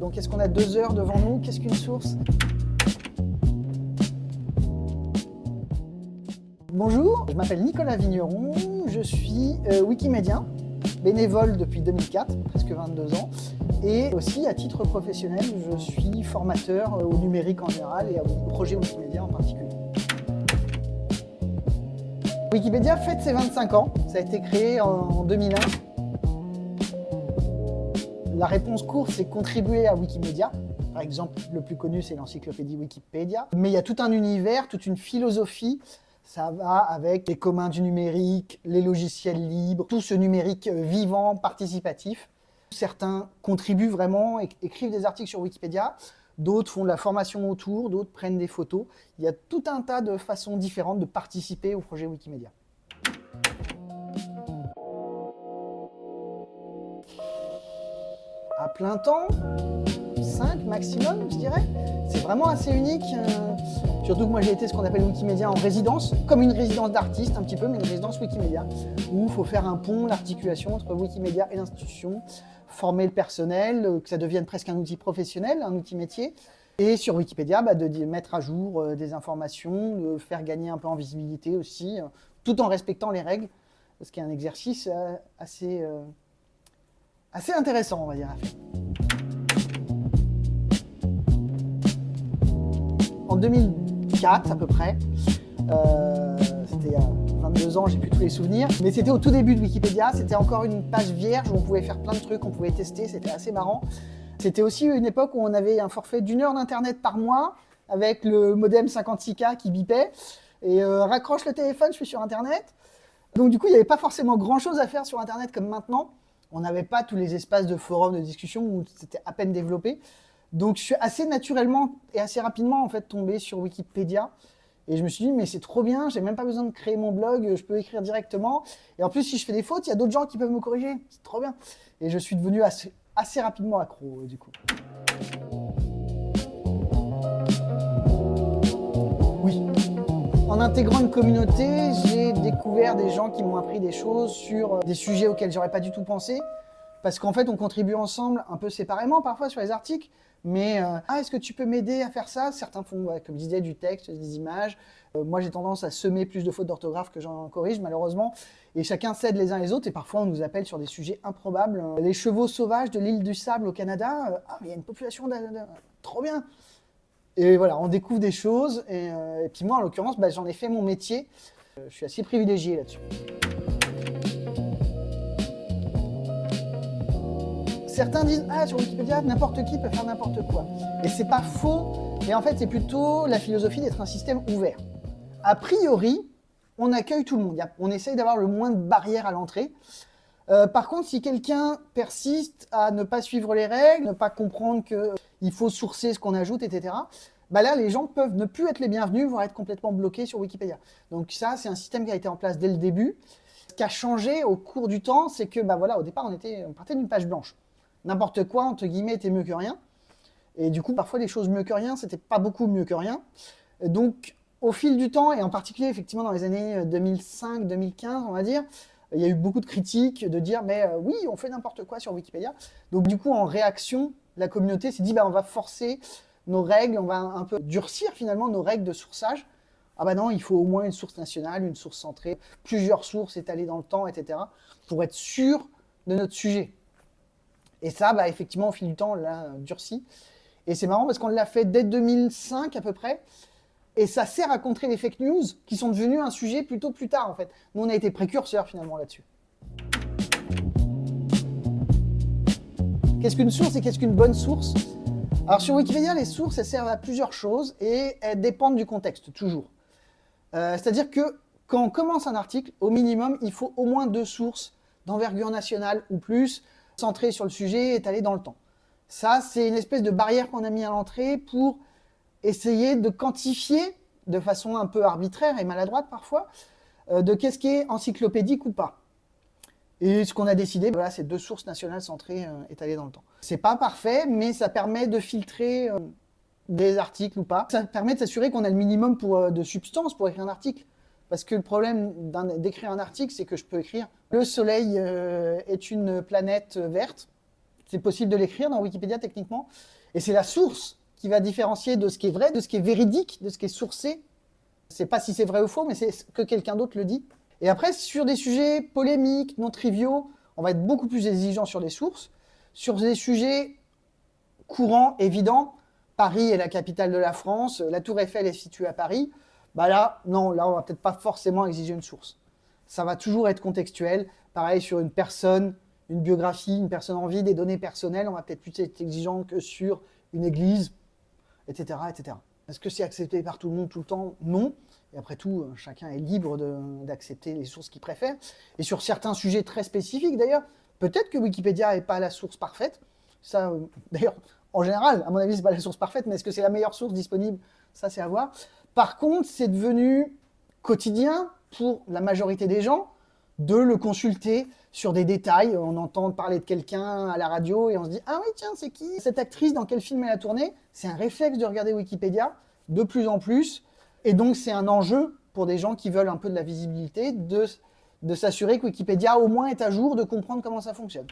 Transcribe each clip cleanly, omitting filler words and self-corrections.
Donc est-ce qu'on a 2 heures devant nous? Qu'est-ce qu'une source? Bonjour, je m'appelle Nicolas Vigneron, je suis Wikimédien, bénévole depuis 2004, presque 22 ans, et aussi à titre professionnel, je suis formateur au numérique en général et au projet Wikimédia en particulier. Wikipédia fête ses 25 ans, ça a été créé en 2001. La réponse courte, c'est contribuer à Wikimédia. Par exemple, le plus connu, c'est l'encyclopédie Wikipédia. Mais il y a tout un univers, toute une philosophie. Ça va avec les communs du numérique, les logiciels libres, tout ce numérique vivant, participatif. Certains contribuent vraiment, écrivent des articles sur Wikipédia. D'autres font de la formation autour, d'autres prennent des photos. Il y a tout un tas de façons différentes de participer au projet Wikimédia. À plein temps, 5 maximum, je dirais. C'est vraiment assez unique. Surtout que moi j'ai été ce qu'on appelle Wikimédia en résidence, comme une résidence d'artiste un petit peu, mais une résidence Wikimédia, où il faut faire un pont, l'articulation entre Wikimédia et l'institution, former le personnel, que ça devienne presque un outil professionnel, un outil métier. Et sur Wikipédia, de mettre à jour des informations, de faire gagner un peu en visibilité aussi, tout en respectant les règles, ce qui est un exercice assez intéressant, on va dire, à faire. En 2004 à peu près, c'était il y a 22 ans, j'ai plus tous les souvenirs, mais c'était au tout début de Wikipédia, c'était encore une page vierge où on pouvait faire plein de trucs, on pouvait tester, c'était assez marrant. C'était aussi une époque où on avait un forfait d'1 heure d'internet par mois, avec le modem 56K qui bipait, et raccroche le téléphone, je suis sur internet. Donc du coup, il n'y avait pas forcément grand chose à faire sur internet comme maintenant. On n'avait pas tous les espaces de forums, de discussion où c'était à peine développé. Donc je suis assez naturellement et assez rapidement en fait tombé sur Wikipédia. Et je me suis dit, mais c'est trop bien, j'ai même pas besoin de créer mon blog, je peux écrire directement. Et en plus, si je fais des fautes, il y a d'autres gens qui peuvent me corriger. C'est trop bien. Et je suis devenu assez rapidement accro, du coup. Oui. En intégrant une communauté, j'ai découvert des gens qui m'ont appris des choses sur des sujets auxquels j'aurais pas du tout pensé. Parce qu'en fait, on contribue ensemble, un peu séparément parfois sur les articles. Mais est-ce que tu peux m'aider à faire ça? Certains font, comme je disais, du texte, des images. Moi, j'ai tendance à semer plus de fautes d'orthographe que j'en corrige, malheureusement. Et chacun s'aide les uns les autres. Et parfois, on nous appelle sur des sujets improbables. Les chevaux sauvages de l'île du Sable au Canada. Il y a une population trop bien. Et voilà, on découvre des choses. Et puis moi, en l'occurrence, j'en ai fait mon métier. Je suis assez privilégié là-dessus. Certains disent « sur Wikipédia, n'importe qui peut faire n'importe quoi ». Et c'est pas faux, mais en fait, c'est plutôt la philosophie d'être un système ouvert. A priori, on accueille tout le monde. On essaye d'avoir le moins de barrières à l'entrée. Par contre, si quelqu'un persiste à ne pas suivre les règles, ne pas comprendre qu'il faut sourcer ce qu'on ajoute, etc., là, les gens peuvent ne plus être les bienvenus, voire être complètement bloqués sur Wikipédia. Donc ça, c'est un système qui a été en place dès le début. Ce qui a changé au cours du temps, c'est que au départ, on partait d'une page blanche. N'importe quoi, entre guillemets, était mieux que rien. Et du coup, parfois, les choses mieux que rien, c'était pas beaucoup mieux que rien. Donc, au fil du temps, et en particulier, effectivement, dans les années 2005-2015, on va dire, il y a eu beaucoup de critiques de dire, oui, on fait n'importe quoi sur Wikipédia. Donc, du coup, en réaction, la communauté s'est dit, on va forcer nos règles, on va un peu durcir, finalement, nos règles de sourçage. Non, il faut au moins une source nationale, une source centrée, plusieurs sources étalées dans le temps, etc., pour être sûr de notre sujet. Et ça, effectivement, au fil du temps, on l'a durci. Et c'est marrant parce qu'on l'a fait dès 2005 à peu près. Et ça sert à contrer les fake news qui sont devenus un sujet plutôt plus tard, en fait. Nous, on a été précurseurs, finalement, là-dessus. Qu'est-ce qu'une source et qu'est-ce qu'une bonne source? Alors, sur Wikipédia, les sources, elles servent à plusieurs choses et elles dépendent du contexte, toujours. C'est-à-dire que quand on commence un article, au minimum, il faut au moins 2 sources d'envergure nationale ou plus, centré sur le sujet, étalé dans le temps. Ça, c'est une espèce de barrière qu'on a mis à l'entrée pour essayer de quantifier, de façon un peu arbitraire et maladroite parfois, de qu'est-ce qui est encyclopédique ou pas. Et ce qu'on a décidé, c'est 2 sources nationales centrées, étalées dans le temps. C'est pas parfait, mais ça permet de filtrer des articles ou pas. Ça permet de s'assurer qu'on a le minimum de substance pour écrire un article. Parce que le problème d'écrire un article, c'est que je peux écrire « Le soleil est une planète verte ». C'est possible de l'écrire dans Wikipédia techniquement. Et c'est la source qui va différencier de ce qui est vrai, de ce qui est véridique, de ce qui est sourcé. C'est pas si c'est vrai ou faux, mais c'est que quelqu'un d'autre le dit. Et après, sur des sujets polémiques, non triviaux, on va être beaucoup plus exigeant sur les sources. Sur des sujets courants, évidents, Paris est la capitale de la France, la Tour Eiffel est située à Paris, bah là, non, là, on va peut-être pas forcément exiger une source. Ça va toujours être contextuel. Pareil, sur une personne, une biographie, une personne en vie, des données personnelles, on va peut-être plus être exigeant que sur une église, etc., etc. Est-ce que c'est accepté par tout le monde tout le temps? Non. Et après tout, chacun est libre d'accepter les sources qu'il préfère. Et sur certains sujets très spécifiques, d'ailleurs, peut-être que Wikipédia n'est pas la source parfaite. Ça, d'ailleurs, en général, à mon avis, ce n'est pas la source parfaite, mais est-ce que c'est la meilleure source disponible? Ça, c'est à voir. Par contre, c'est devenu quotidien pour la majorité des gens de le consulter sur des détails. On entend parler de quelqu'un à la radio et on se dit « Ah oui, tiens, c'est qui cette actrice? Dans quel film elle a tourné ?» C'est un réflexe de regarder Wikipédia de plus en plus. Et donc, c'est un enjeu pour des gens qui veulent un peu de la visibilité de s'assurer que Wikipédia au moins est à jour, de comprendre comment ça fonctionne.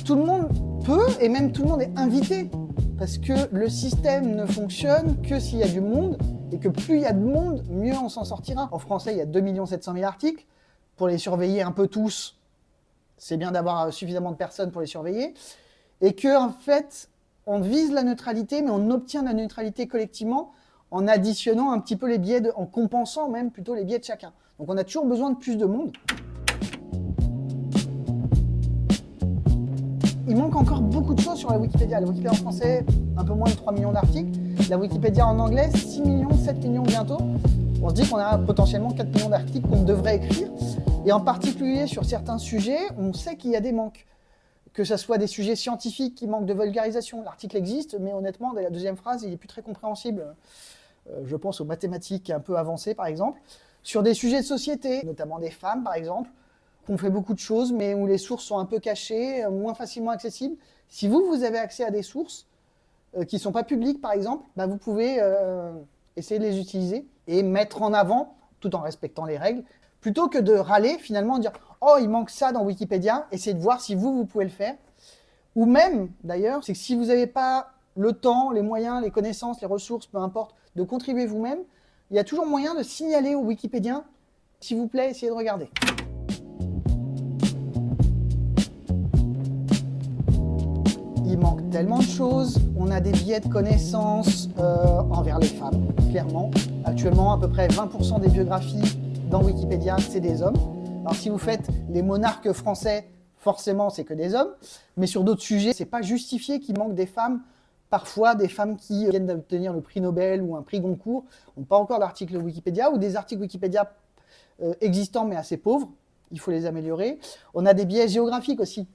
Tout le monde peut, et même tout le monde est invité, parce que le système ne fonctionne que s'il y a du monde, et que plus il y a de monde, mieux on s'en sortira. En français, il y a 2 700 000 articles. Pour les surveiller un peu tous, c'est bien d'avoir suffisamment de personnes pour les surveiller. Et que, en fait, on vise la neutralité, mais on obtient la neutralité collectivement en additionnant un petit peu les biais, en compensant même plutôt les biais de chacun. Donc on a toujours besoin de plus de monde. Il manque encore beaucoup de choses sur la Wikipédia. La Wikipédia en français, un peu moins de 3 millions d'articles. La Wikipédia en anglais, 6 millions, 7 millions bientôt. On se dit qu'on a potentiellement 4 millions d'articles qu'on devrait écrire. Et en particulier sur certains sujets, on sait qu'il y a des manques. Que ce soit des sujets scientifiques qui manquent de vulgarisation. L'article existe, mais honnêtement, dès la deuxième phrase, il n'est plus très compréhensible. Je pense aux mathématiques un peu avancées, par exemple. Sur des sujets de société, notamment des femmes, par exemple, qu'on fait beaucoup de choses, mais où les sources sont un peu cachées, moins facilement accessibles. Si vous avez accès à des sources qui ne sont pas publiques, par exemple, bah vous pouvez essayer de les utiliser et mettre en avant, tout en respectant les règles, plutôt que de râler, finalement, dire « Oh, il manque ça dans Wikipédia », essayez de voir si vous pouvez le faire. Ou même, d'ailleurs, c'est que si vous n'avez pas le temps, les moyens, les connaissances, les ressources, peu importe, de contribuer vous-même, il y a toujours moyen de signaler aux Wikipédiens « S'il vous plaît, essayez de regarder ». Il manque tellement de choses, on a des biais de connaissances envers les femmes, clairement. Actuellement, à peu près 20% des biographies dans Wikipédia, c'est des hommes. Alors si vous faites les monarques français, forcément c'est que des hommes, mais sur d'autres sujets, c'est pas justifié qu'il manque des femmes. Parfois, des femmes qui viennent d'obtenir le prix Nobel ou un prix Goncourt n'ont pas encore d'articles Wikipédia, ou des articles Wikipédia existants mais assez pauvres. Il faut les améliorer. On a des biais géographiques aussi.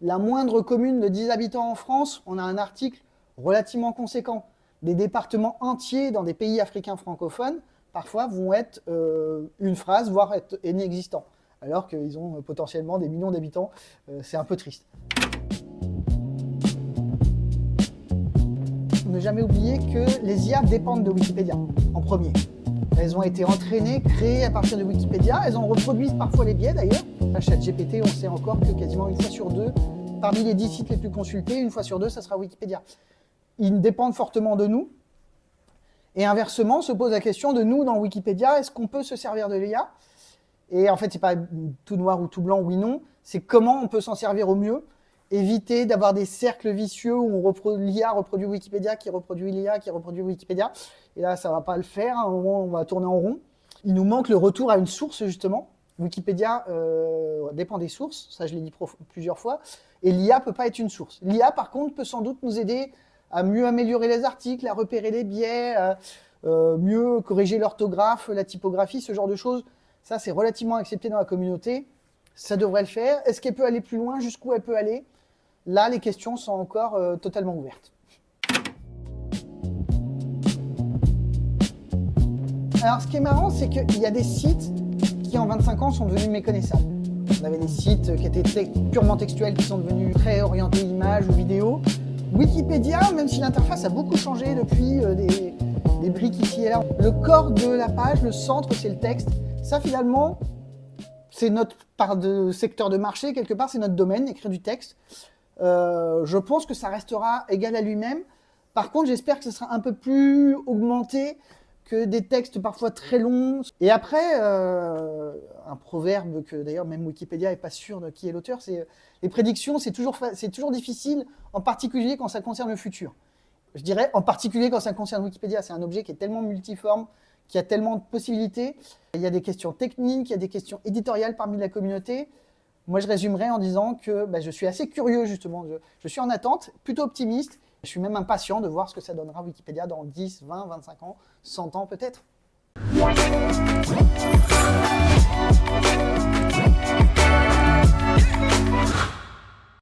La moindre commune de 10 habitants en France, on a un article relativement conséquent. Des départements entiers dans des pays africains francophones, parfois, vont être une phrase, voire être inexistants, alors qu'ils ont potentiellement des millions d'habitants. C'est un peu triste. Ne jamais oublier que les IA dépendent de Wikipédia, en premier. Elles ont été entraînées, créées à partir de Wikipédia. Elles en reproduisent parfois les biais, d'ailleurs. À ChatGPT, on sait encore que quasiment une fois sur deux, parmi les 10 sites les plus consultés, une fois sur deux, ça sera Wikipédia. Ils dépendent fortement de nous. Et inversement, se pose la question de nous, dans Wikipédia, est-ce qu'on peut se servir de l'IA? Et en fait, c'est pas tout noir ou tout blanc, oui, non. C'est comment on peut s'en servir au mieux. Éviter d'avoir des cercles vicieux où l'IA reproduit Wikipédia, qui reproduit l'IA, qui reproduit Wikipédia. Et là, ça ne va pas le faire. À un moment, on va tourner en rond. Il nous manque le retour à une source, justement. Wikipédia dépend des sources, ça je l'ai dit plusieurs fois. Et l'IA ne peut pas être une source. L'IA, par contre, peut sans doute nous aider à mieux améliorer les articles, à repérer les biais, mieux corriger l'orthographe, la typographie, ce genre de choses. Ça, c'est relativement accepté dans la communauté. Ça devrait le faire. Est-ce qu'elle peut aller plus loin? Jusqu'où elle peut aller? Là, les questions sont encore totalement ouvertes. Alors, ce qui est marrant, c'est qu'il y a des sites qui, en 25 ans, sont devenus méconnaissables. On avait des sites qui étaient purement textuels, qui sont devenus très orientés images ou vidéos. Wikipédia, même si l'interface a beaucoup changé depuis des briques ici et là, le corps de la page, le centre, c'est le texte. Ça, finalement, c'est notre par de secteur de marché, quelque part, c'est notre domaine, écrire du texte. Je pense que ça restera égal à lui-même. Par contre, j'espère que ce sera un peu plus augmenté que des textes parfois très longs. Et après, un proverbe que d'ailleurs même Wikipédia n'est pas sûr de qui est l'auteur, c'est les prédictions, c'est toujours difficile, en particulier quand ça concerne le futur. Je dirais en particulier quand ça concerne Wikipédia, c'est un objet qui est tellement multiforme, qui a tellement de possibilités. Il y a des questions techniques, il y a des questions éditoriales parmi la communauté. Moi, je résumerais en disant que je suis assez curieux, justement. Je suis en attente, plutôt optimiste. Je suis même impatient de voir ce que ça donnera Wikipédia dans 10, 20, 25 ans, 100 ans peut-être.